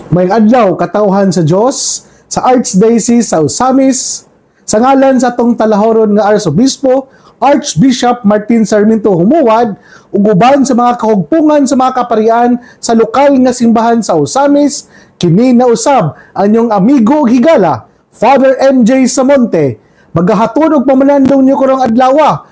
May adlaw katawhan sa Dios sa Archdiocese sa Osamis sa ngalan sa atong talahoron nga Arsobispo Archbishop Martin Sarmiento Humuad ug uban sa mga kahugpungan sa mga kaparian sa lokal nga simbahan sa Osamis, kini na usab anyong amigo ug higala Father MJ Samonte magahatod og pamalandong niyo karong adlaw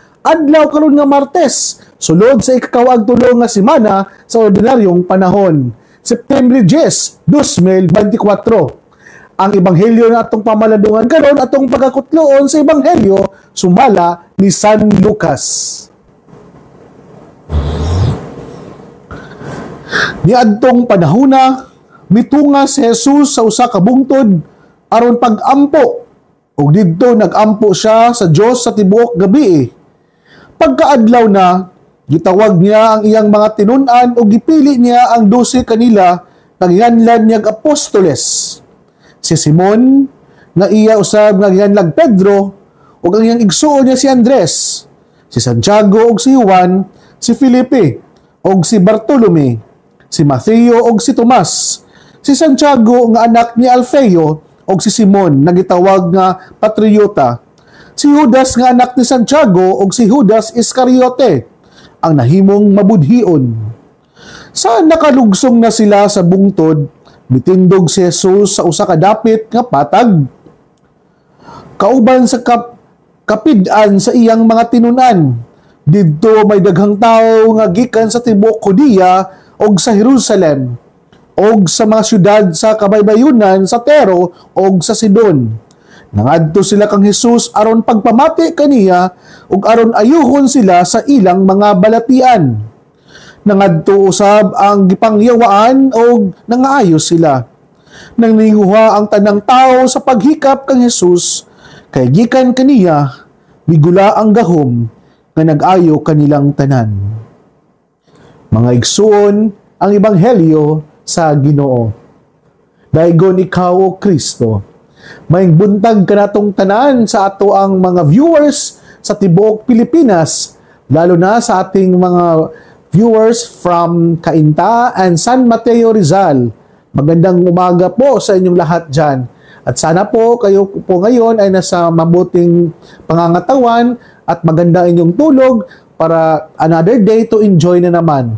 karon nga Martes sulod sa ikakawag tulo nga semana sa ordinaryong panahon September 10, 2024. Ang ebanghelyo na atong pamalandungan karon atong pagkakutloon sa ebanghelyo sumala ni San Lucas. Niadtong panahona mitunga si Jesus sa usa ka bungtod aron pag-ampo ug didto nag-ampo siya sa Dios sa tibuok gabi. Pagkaadlaw na gitawag niya ang iyang mga tinun-an ug gipili niya ang 12 kanila nga ginganlan niya apostoles. Si Simon nga iya usab nga ginganlag Pedro ug ang iyang igsuon niya si Andres, si Santiago ug si Juan, si Felipe ug si Bartolome, si Mateo ug si Tomas, si Santiago nga anak ni Alfeo ug si Simon nga gitawag nga Patriota, si Judas nga anak ni Santiago ug si Judas Iscariote ang nahimong mabudhion. Sa nakalugsong na sila sa bungtod, mitindog si Jesus sa usa ka dapit nga patag. Kauban sa kapid-an sa iyang mga tinunan, didto may daghang tawo nga gikan sa tibuok Judea og sa Jerusalem og sa mga syudad sa kabaybayunan sa Tero og sa Sidon. Nangadto sila kang Jesus aron pagpamati kaniya ug aron ayuhon sila sa ilang mga balatian. Nangadto usab ang gipangyawaan og nangaayos sila. Nang ninguha ang tanang tao sa paghikap kang Jesus, kay gikan kaniya migula ang gahom nga nag-ayo kanilang tanan. Mga igsuon ang ebanghelyo sa Ginoo. Daygon ikaw o Kristo. Maing buntag kanatong tanan sa ato ang mga viewers sa tibuok Pilipinas, lalo na sa ating mga viewers from Cainta and San Mateo Rizal. Magandang umaga po sa inyong lahat dyan. At sana po kayo po ngayon ay nasa mabuting pangangatawan at maganda inyong tulog para another day to enjoy na naman.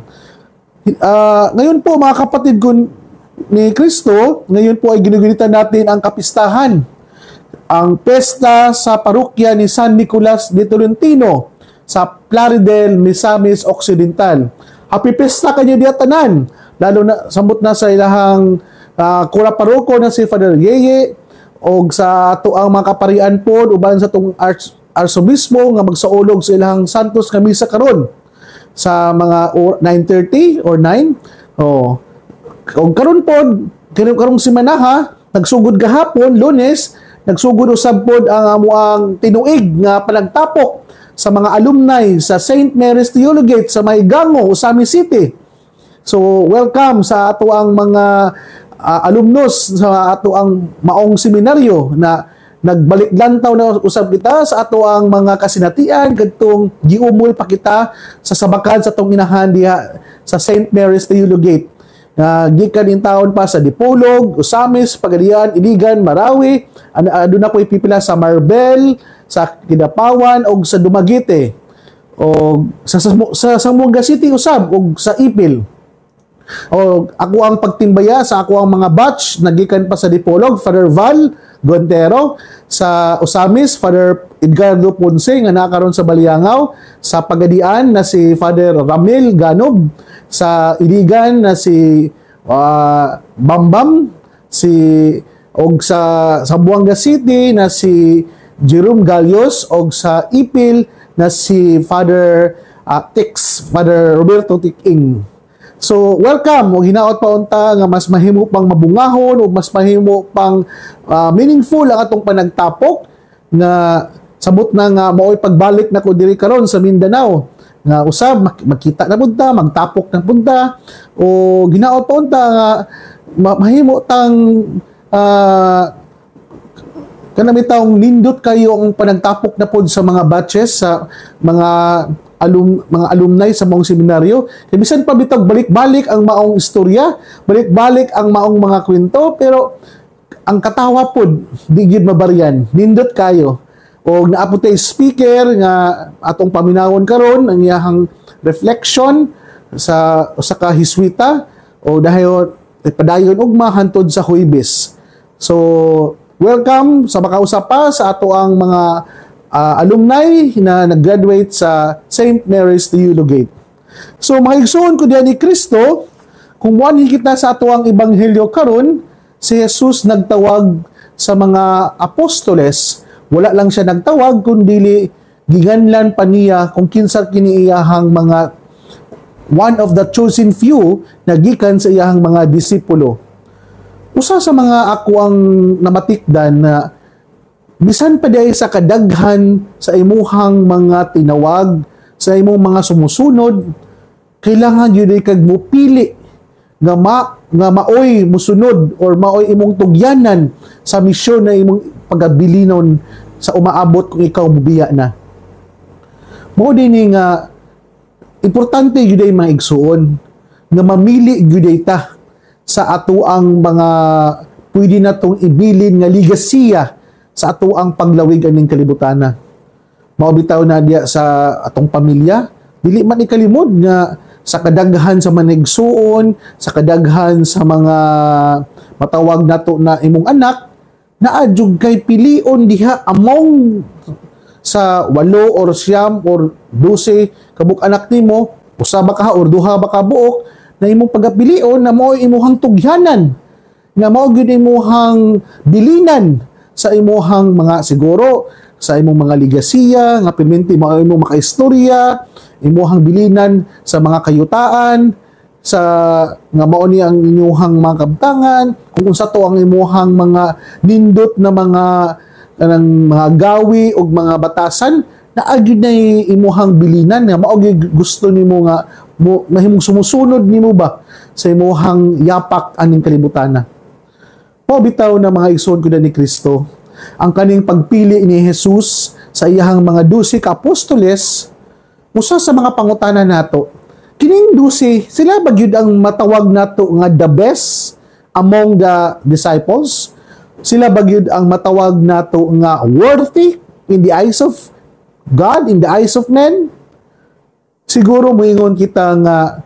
Ngayon po mga kapatid ko ni Kristo, ngayon po ay ginugunitan natin ang kapistahan. Ang pesta sa parokya ni San Nicolas de Tolentino sa Plaridel, Misamis Occidental. Happy Pesta kanyo diya tanan, lalo na samot na sa ilahang kura paroko na si Father Yeye o sa ato ang mga kaparian po uban sa itong arsobispo nga magsaulog sa ilahang santos nga misa karon sa mga 9:30 or 9. O karon po karong semana ha, nagsugod gahapon Lunes, nagsugod usab pod ang amuang tinuig nga panagtapok sa mga alumni sa St. Mary's Theologate sa Maigango, Osamis City. So, welcome sa ato ang mga alumnos sa ato ang maong seminaryo na nagbalik lantaw na usab kita sa ato ang mga kasinatian kadtong giumol pa kita sa sabakan sa tong inahan diha sa St. Mary's Theologate. Gikan in taon pa sa Dipolog, Osamis, Pagadian, Iligan, Marawi, doon ako ipipila sa Marbel, sa Kidapawan, o sa Dumaguete, o sa Zamboanga City usab, o sa Ipil. O ako ang pagtimbaya sa ako ang mga batch, nagikan pa sa Dipolog, Father Val Guantero, sa Osamis, Father Edgardo Ponce, nga nakaroon sa Baliangaw, sa Pagadian na si Father Ramil Ganob, sa Iligan na si Bambam, og sa Zamboanga City na si Jerome Galios, og sa Ipil na si Father Father Roberto Tiking. So, welcome. O hinaot pa unta nga mas mahimo pang mabungahon o mas mahimo pang meaningful ang atong panagtapok nga samot na nga mao'y pagbalik na ko diri karon sa Mindanao nga usab makita na punta, magtapok na punta o ginaot pa unta nga mahimo tang kanami taong nindot kayo ang panagtapok na pod sa mga batches sa mga mga alumni sa maong seminaryo. Kaya bisan pa bitag balik-balik ang maong istorya, balik-balik ang maong mga kwento, pero ang katawa pod di gyud mabaryan. Nindot kayo. O naapot tay speaker nga atong paminawon karon ang iyahang reflection sa ka hiswita o dahil padayon ugma hantod sa Huwebes. So, welcome sa makausap pa sa ato ang mga alumni na nag-graduate sa St. Mary's Theologate. So, mga igsoon ko diyan ni Kristo, kung muan kita sa ato ang ebanghelyo karon, si Jesus nagtawag sa mga apostoles. Wala lang siya nagtawag, kundi giganlan pa niya kung kinsa kiniiyahang mga one of the chosen few na gikan sa iyahang mga disipulo. Usa sa mga ako ang namatikdan na bisan pa day sa kadaghan sa imuhang mga tinawag, sa imong mga sumusunod, kailangan yun ay kag mupili nga maoy musunod or maoy imong tugyanan sa misyon na imong pagabilinon sa umaabot kung ikaw mubiya na. Mao din nga importante gyud ay mga igsuon nga mamili gyud ta sa ato ang mga pwede natong ibilin nga ligasiya sa ato ang paglawig aning kalibutana. Mao bitaw na diya sa atong pamilya, dili man ikalimod nga sa kadaghan sa manigsuon, sa kadaghan sa mga matawag nato na imong anak, naadjug kay pilion diha among sa 8 or 9 or 12 kabuk anak nimo, usa ba ka or duha ba ka buok na imong pagapilion na mao imuhang tugyanan, nga mao gyud imuhang bilinan sa imuhang mga siguro sa imong mga ligasiya nga permanente mao imong makaistorya, imuhang bilinan sa mga kayutaan, sa nga mao ni ang inyuhang mga kabtangan, kung unsa to ang imuhang mga nindot na mga gawi o mga batasan na agid na imuhang bilinan nga mao gusto nimo nga mahimong sumusunod nimo ba sa imuhang yapak aning kalibutana. Mao bitaw na mga igsoon ko ni Kristo, ang kaning pagpili ni Jesus sa iyahang mga 12 ka apostoles, usa sa mga pangutana nato, kining 12 sila ba gyud ang matawag nato nga the best among the disciples? Sila ba gyud ang matawag nato nga worthy in the eyes of God, in the eyes of men? Siguro moingon kita nga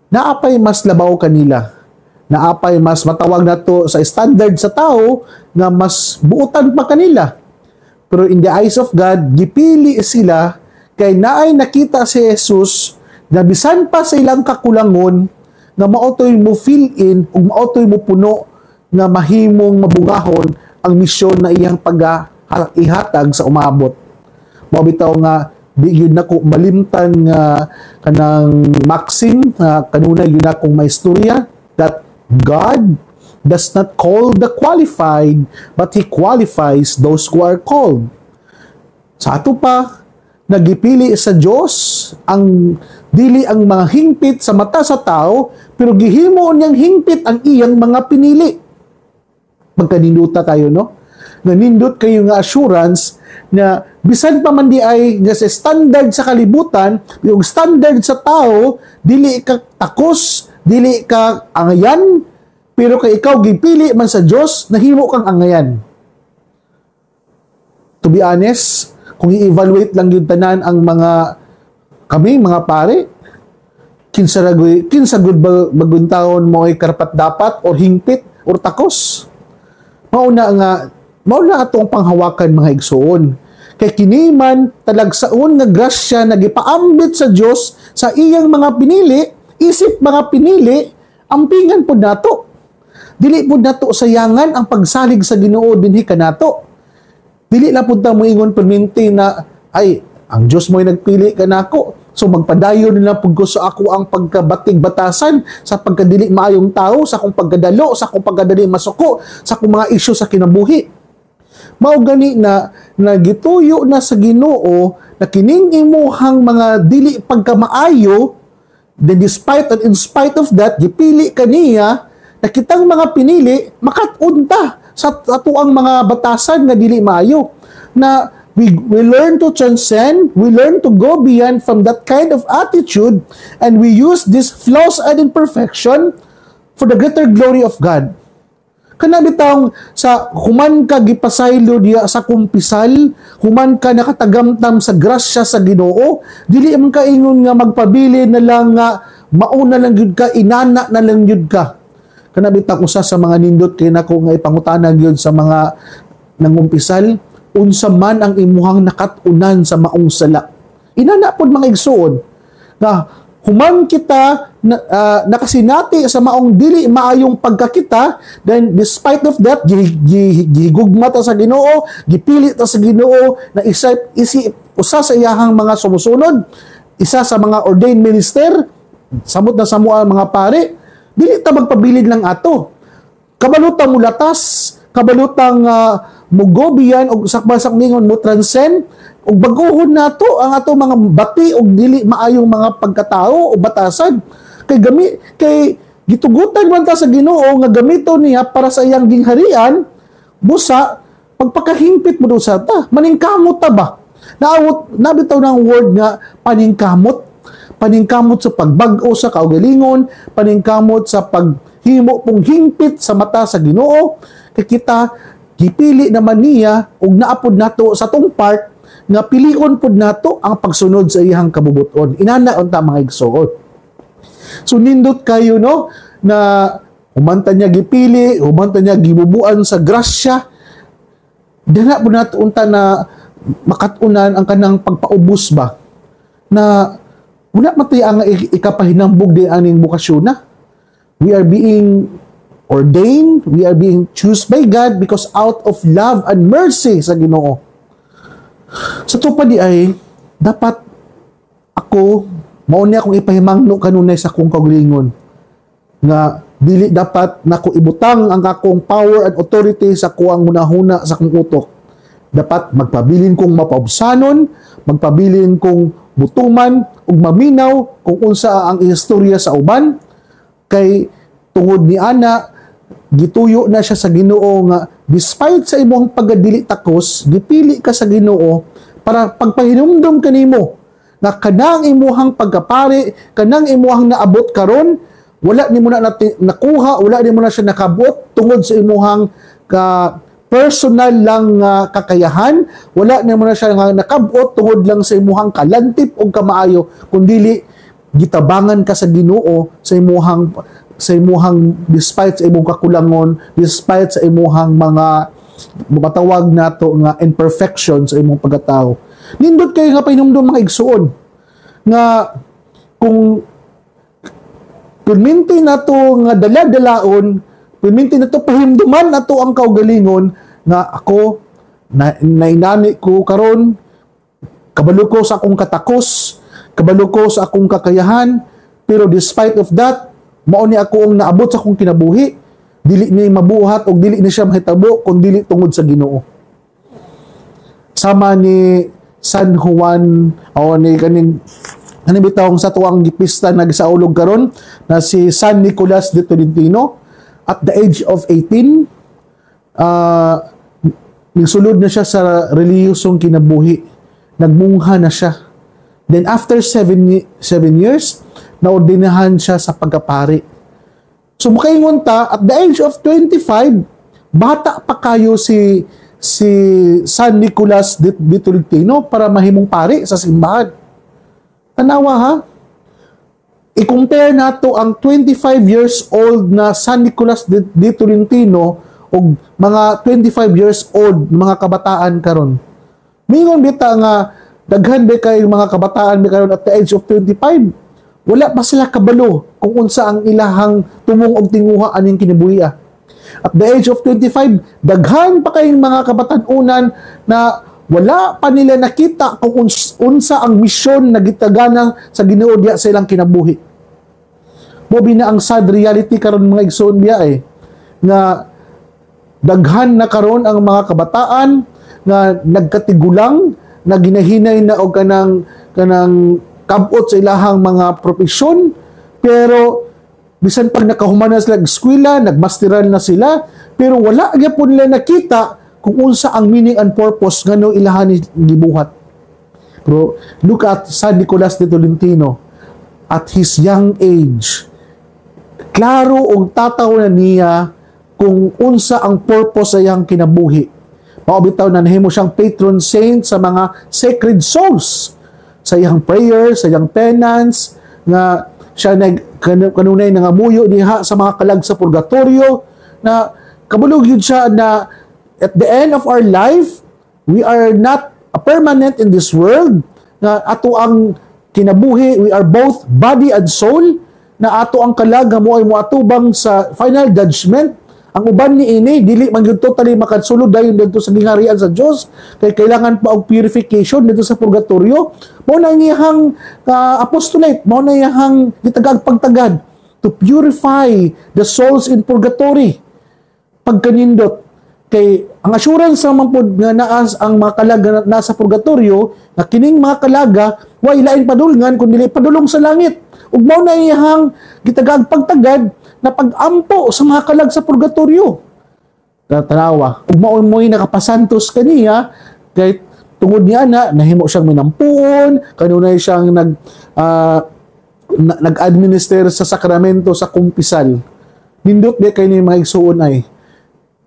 naapay mas labaw kanila, naapay mas matawag nato sa standard sa tao nga mas buutan pa kanila. Pero in the eyes of God, gipili sila kay naay nakita si Jesus na bisan pa sa ilang kakulangon nga maotoy mo fill in ug maotoy mo puno nga mahimong mabungahon ang misyon na iyang pag-ihatag sa umabot. Mao bitaw nga di gyud nako malimtan nga kanang maxim kanunay gyud akong maistorya that God does not call the qualified but He qualifies those who are called. Sa ato pa nagipili sa Dios ang dili ang mga hingpit sa mata sa tao, pero gihimo niyang hingpit ang iyang mga pinili. Magkaninduta kayo, no? Nanindot kayo nga assurance na bisan pa man di ay nga sa standard sa kalibutan, yung standard sa tao, dili ka takos, dili ka angayan, pero kay ikaw gipili man sa Dios, nahimo kang angayan. To be honest, kung i-evaluate lang yung tanan ang kami, mga pare, kinsa gud baguntahon mo ay karapat dapat or hingpit or takos. Mauna atong panghawakan mga igsoon. Kay kini man talagsaon nga grasya nagipaambit sa Dios sa iyang mga pinili, isip mga pinili, ampingan pud nato. Dili pud nato sayangan ang pagsalig sa Ginoo dinhi kanato. Dili na pud ta moingon perminti na ay ang Dios mo'y nagpili kanako. So magpadayon nila pud ko sa ako ang pagkabatig batasan sa pagkadili maayong tao, sa akong pagkadalo, sa akong pagkadali masuko, sa akong mga isyu sa kinabuhi. Mao gani na nagituyo na sa Ginoo na kining imuhang mga dili pagkamaayo, then despite and in spite of that, gipili kaniya na kitang mga pinili makatunta sa atuang mga batasan nga dili maayo, na We learn to transcend, we learn to go beyond from that kind of attitude, and we use this flaws and imperfection for the greater glory of God. Kanabitang sa human ka gipasaylo diya sa kumpisal, human ka nakatagamtam sa grasya sa Ginoo, dili man ka ingon nga magpabili na lang nga mauna lang gyud ka, inana na lang gyud ka. Kanabitang usa sa mga nindot kay nako nga ipangutana gyud sa mga nangumpisal, unsa man ang imuhang nakatunan sa maong sala. Inana pod mga igsuon nga human kita nakasinati sa maong dili maayong pagkakita, then despite of that gihigugma ta sa Ginoo, gipili ta sa Ginoo na usa sa iyahang mga sumusunod, isa sa mga ordained minister, samot na samoa mga pare, dili ta magpabilid lang ato. Kabalutang mulatas, kabalutang mugobiyan og sakbasak ningon mo transcend ug baguhon nato ang ato mga bati og dili maayong mga pagkatao o batasan kay gitugutan man ta sa Ginoo nga gamiton niya para sa iyang gingharian, busa pagpakahimpit mo sa ta maningkamot ta ba, nabitaw ng word nga paningkamot sa pagbag-o sa kaugalingon, paningkamot sa paghimo pong hingpit sa mata sa Ginoo, kay kita gipili naman niya ug naapod nato sa tong part nga pilion pod nato ang pagsunod sa iyang kabubuton. Inana unta mga igsoon. So nindot kayo no na humanta niya gipili, humanta niya gibubuan sa grasya. Dana pod nato unta na makatunan ang kanang pagpaubos ba na wala matay ang ikapahinambog di aning bukasyon na. We are being ordained, we are being chosen by God because out of love and mercy sa Ginoo. Sa tupad di ay, dapat ako, mauni akong ipahimangno kanunay sa akong kaugalingon nga dili dapat nako ibutang ang akong power and authority sa kuang hunahuna sa akong utok. Dapat magpabilin kong mapaubsanon, magpabilin kong butuman, ug maminaw kung unsa ang istorya sa uban, kay tungod ni ana gituyo na siya sa Ginoo nga despite sa imong pagdili takos, gipili ka sa Ginoo para pagpahinumdom kanimo na kanang imuhang pagkapari, kanang imuhang naabot karon, wala nimo na nakuha, wala nimo na siya nakabot tungod sa imuhang personal lang kakayahan, wala nimo na siya nakabot tungod lang sa imuhang kalantip o kamaayo, kundi gitabangan ka sa Ginoo sa imuhang despite sa imong kakulangon, despite sa imuhang mga matawag nato nga imperfection sa imong pagkatao. Nindot kayo nga pahinumdom mga igsuon nga kung perminti nato nga dala-dalaon, perminti nato pahimduman nato ang kaugalingon nga ako nainani ko karon, kabalo ko sa akong katakos, kabalo ko sa akong kakayahan, pero despite of that mao ni ako ang naabot sa akong kinabuhi, dili ni mabuhat o dili ni siya mahitabo kung dili tungod sa Ginoo. Sama ni San Juan o ni kaning bitawong sa tuwang gipista na gisaulog karon na si San Nicolas de Tolentino, at the age of 18 nagsulod na siya sa relihiyosong kinabuhi, nagmungha na siya. Then after 7 years naordinahan siya sa pagkapari. So makaingon ta, at the age of 25, bata pa kayo si San Nicolas de Tolentino para mahimong pari sa simbahan. Tanawa ha? I-compare nato ang 25 years old na San Nicolas de Tolentino o mga 25 years old mga kabataan karon. Mingon bita nga daghan ba kay mga kabataan karon at the age of 25? Wala pa sila kabalo kung unsa ang ilahang tumong og tinguha aning kinabuhi. At the age of 25, daghan pa kayong mga kabatanunan na wala pa nila nakita kung unsa ang misyon na gitagana sa Ginoo diya sa ilang kinabuhi. Mobi na ang sad reality karon mga igsoon diya nga daghan na karon ang mga kabataan nga nagkatigulang, na ginahinay na og kanang kabot sa ilahang mga profesyon, pero bisan pag nakahuman na sila eskwela, nagmasteral na sila, pero wala gyapon nila nakita kung unsa ang meaning and purpose ngano ilahan ni gibuhat. Pero look at San Nicolas de Tolentino at his young age. Klaro og tataw na niya kung unsa ang purpose sa iyang kinabuhi. Maubitaw na nahimo siyang patron saint sa mga sacred souls. Sa iyang prayers, sa iyang penance, nga siya kanunay nangamuyo diha sa mga kalag sa purgatorio, na kabulog yun siya na at the end of our life, we are not a permanent in this world, na ato ang kinabuhi, we are both body and soul, na ato ang kalag nga mo ay moatubang sa final judgment. Ang uban ni ini dili man gyud totally makasulod dayon dito sa gingharian sa Dios, kay kailangan pa og purification dito sa purgatorio. Mao na iyang apostolate, mao na iyang gitagag pagtagad to purify the souls in purgatory. Pagkanindot kay ang assurance sa mampod nga naas ang mga kalaga na nasa purgatorio, nga kining mga kalaga wa ilain padulngan kundi padulong sa langit. Ug mao na iyang gitagag pagtagad na pag-ampo sa mga kalag sa purgatorio. Tanawa, ug mao mo'y nakapasantos kaniya kay tungod niya na nahimo siyang minampuon, kanunay siyang nag-administer sa sakramento sa kumpisal. Nindot di kay ni mga igsuon ay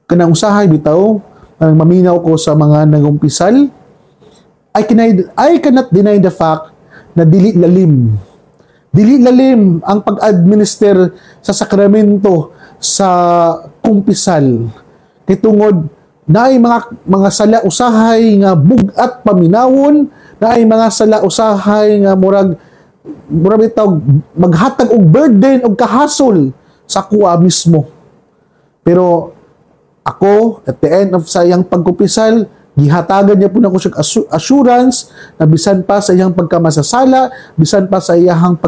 kanang usahay bitaw, maminaw ko sa mga nagumpisal. I cannot deny the fact na dili lalim ang pag-administer sa sakramento sa kumpisal. Kay tungod naay mga sala usahay nga bugat paminawon, naay mga sala usahay nga murag bitaw maghatag og burden og kahasol sa kuwa mismo. Pero ako at the end of sa iyang pagkumpisal, gihatagan niya po na ko siya assurance na bisan pa sa iyang pagkamasasala, bisan pa sa iyang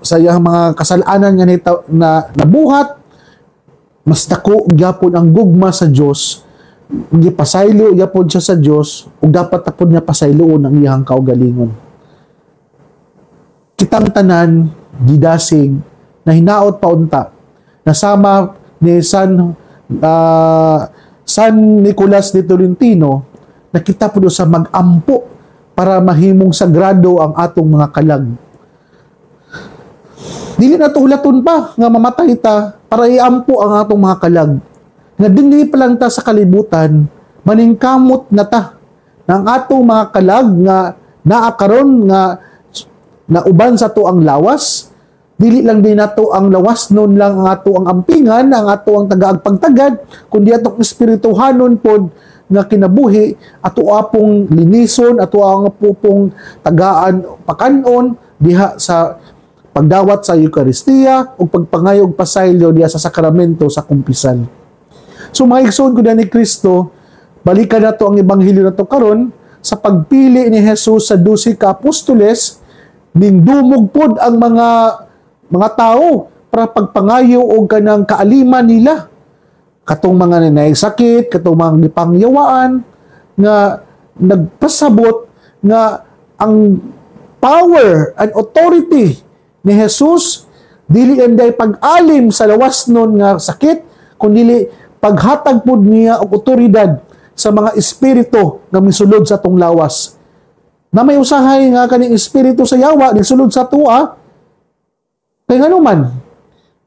sa iyang mga kasalanan nga na nabuhat, mas dako gyapon ang gugma sa Dios, gipasaylo gyapon siya sa Dios, ug dapat tapod niya pasayloon ang iyang kaugalingon. Kitang tanan gidasig na hinaot paunta nasama ni San Nicolas de Tolentino, nakita po sa mag-ampo para mahimong sagrado ang atong mga kalag. Dili na tuhulaton pa nga mamatay ta para iampo ang atong mga kalag. Nga dinli pa lang ta sa kalibutan, maningkamot na ta ng atong mga kalag nga naakaron nga nauban sa to ang lawas. Dili lang din nato ang lawas nun lang ang ato ang ampingan, ang ato ang tagaagpagtagad, kundi atong espirituhanon pod nga kinabuhi, ato apong linison, ato ang pupong tagaan pakanon diha sa pagdawat sa Eucharistia o pagpangayog pasaylo diha sa sakramento sa kumpisal. So mga igsoon ko na ni Kristo, balikan nato ang ebanghelyo nato karon sa pagpili ni Jesus sa 12 ka apostoles, ning dumog pod ang mga tao para pagpangayo o kanang kaaliman nila. Katong mga nanay sakit, katong mga gipangyawaan, nga nagpasabot nga ang power and authority ni Jesus dili anday pag-alim sa lawas nun nga sakit, kundi paghatag pod niya og otoridad sa mga espiritu nga misulod sa tong lawas. Na may usahay nga kaning espiritu sa yawa misulod sa tuwa, kay nga naman,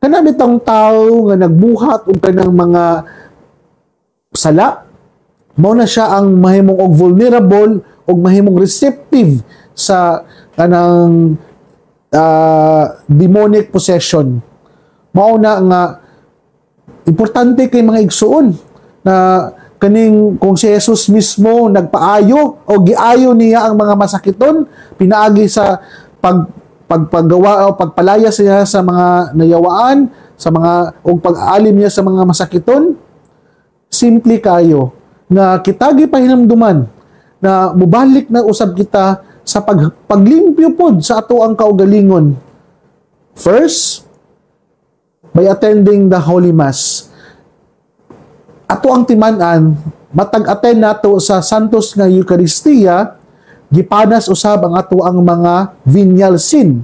kanami tang tao nga nagbuhat o kanang mga sala, mao na siya ang mahimong og vulnerable o mahimong receptive sa kanang demonic possession. Mao na nga importante kay mga igsuon na kaning kung si Jesus mismo nagpaayo o giayo niya ang mga masakiton, pinaagi sa pagpagawa o pagpalaya siya sa mga nayawaan, sa mga o pag-aalim niya sa mga masakiton, simple kayo na kitagi pahinamduman na mubalik na usab kita sa paglimpyo pod sa ato ang kaugalingon. First, by attending the Holy Mass. Ato ang timan-an, matag-attend nato sa Santos nga Eucharistia, gipanas usab ang ato ang mga venial sin.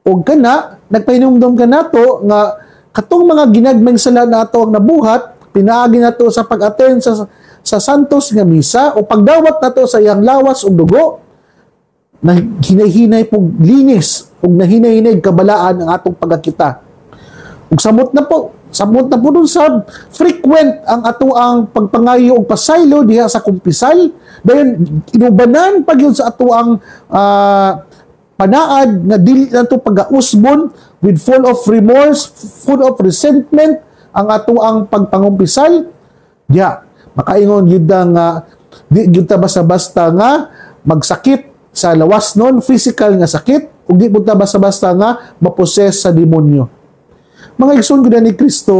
O kana, nagpahinumdum ka nato nga katong mga ginagmay sala na ato ang nabuhat, pinaagi nato sa pag-attend sa santos nga misa o pagdawat nato sa iyang lawas ug dugo, na hinay-hinay pog linis ug nahinay-hinay kabalaan ang atong pagakita. Ug samot na po dun sa frequent ang ato ang pagpangayo og pasaylo diha sa kumpisal, dayon inubanan pag yun sa ato ang panaad nga dili nato pagausbon with full of remorse, full of resentment ang ato ang pagpangumpisal. Diya makaingon gyud nga di gyud ta basta-basta nga magsakit sa lawas non, physical nga sakit, ug di pud ta basta-basta nga maposes sa demonyo. Mga igsoon ko ni Kristo,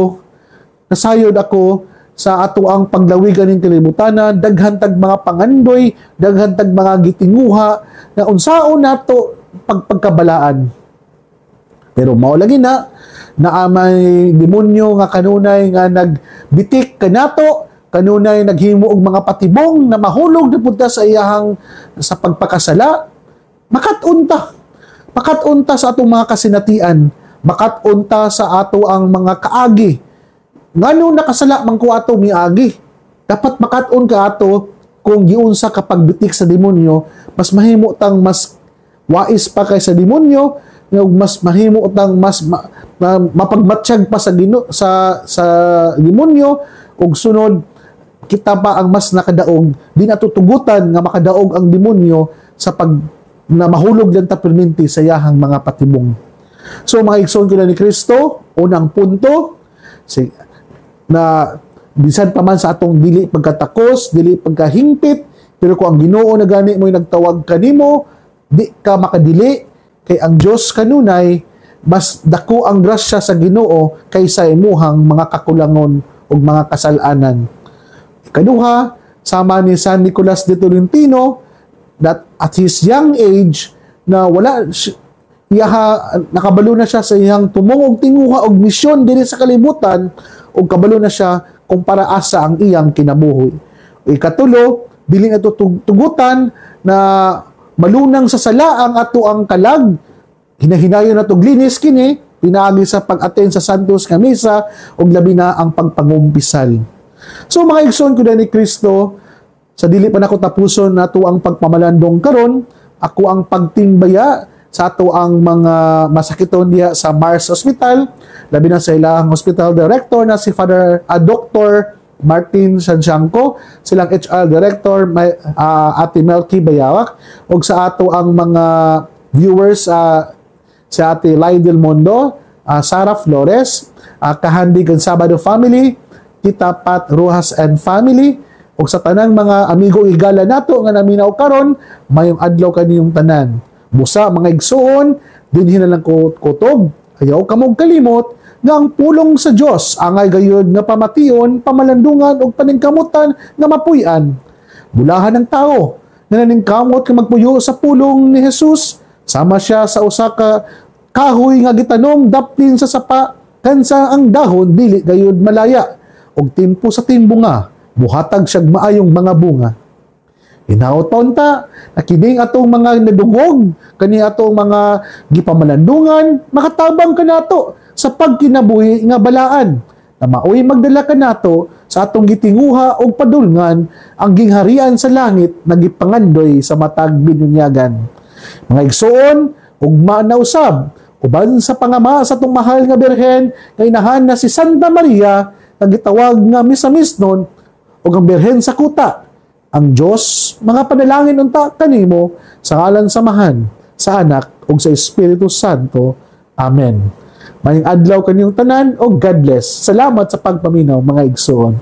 nasayod ako sa ato ang paglawigan ng kalibutanan, daghantag mga pangandoy, daghantag mga gitinguha, na unsaon nato pagkabalaan. Pero mao lagi na may demonyo nga kanunay nga nagbitik kanato, kanunay naghimo og mga patibong na mahulog na punta sa iyahang sa pagpakasala. Makatunta sa atong mga kasinatian, makatunta sa ato ang mga kaagi. Ngano nakasala man ko ato miagi? Dapat makatun ka ato kung giunsa ka pagbitik sa demonyo, mas mahimo tang mas wais pa kay sa demonyo, mas mahimo tang mas mapagmatsyag pa sa demonyo, ug sunod kita pa ang mas nakadaog, di natutugutan nga makadaog ang demonyo sa pag na mahulog lang ta perminti sa yahang mga patibong. So mga igsoon ko ni Kristo, unang punto, na bisan pa man sa atong dili pagkatakos, dili pagkahingpit, pero kung ang Ginoo na gani mo'y nagtawag kanimo, di ka makadili, kay ang Dios kanunay, mas dako ang grasya sa Ginoo kaysa imuhang mga kakulangon ug mga kasalanan. Ikaduha, sama ni San Nicolas de Tolentino, that at his young age, na nakabalo na siya sa iyang tumong og tinguha og misyon diri sa kalibutan, ug kabalo na siya kung para asa ang iyang kinabuhi. Ikatulo, dili ato tugutan na malunang sa sala ang ato ang kalag, hinahinayon na og linis kini, pinaagi sa pag-attend sa santos nga misa, ug labi na ang pagpangumpisal. So mga igsoon ko ni Kristo, sa dili pa nako tapuson nato ang pagpamalandong karon, ako ang pagtimbaya sa ato ang mga masakiton diha sa Mars Hospital, labi na sa ilang hospital director na si Father Dr. Martin Santiago, silang HR director Ate Melky Bayawak, ug sa ato ang mga viewers si Ate Lydel Mondo, Sarah Flores, Kahandigan Sabado family, Tita Pat Rojas and family, ug sa tanang mga amigo igala nato nga naminaw karon, mayong adlaw kaniyong tanan. Busa mga igsoon, dinhi na lang kutob, ayaw kamog kalimot nga ang pulong sa Dios angay gayud nga pamation, pamalandungan ug paningkamutan nga mapuy-an. Bulahan ng tao nga naningkamot nga magpuyo sa pulong ni Jesus, sama siya sa usa ka kahoy nga gitanom daplin sa sapa, kansa ang dahon dili gayud malaya, og timpo sa timbunga buhatag siyag maayong mga bunga. Hinaot pa unta, nakining atong mga nadungog, kani atong mga gipamalandungan, makatabang ka nato sa pagkinabuhi nga balaan, na maoy magdala ka nato sa atong gitinguha o padulngan ang gingharian sa langit na gipangandoy sa matag binunyagan. Mga igsoon, ugma na usab, uban sa pangama sa atong mahal nga Birhen, kay inahan na si Santa Maria, na gitawag nga misamisnon, o ang Birhen sa kuta, ang Diyos, mga panalangin unta kanimo sa ngalan samahan, sa Anak, ug sa Espiritu Santo. Amen. Mayong adlaw kanyong tanan, o God bless. Salamat sa pagpaminaw, mga igsoon.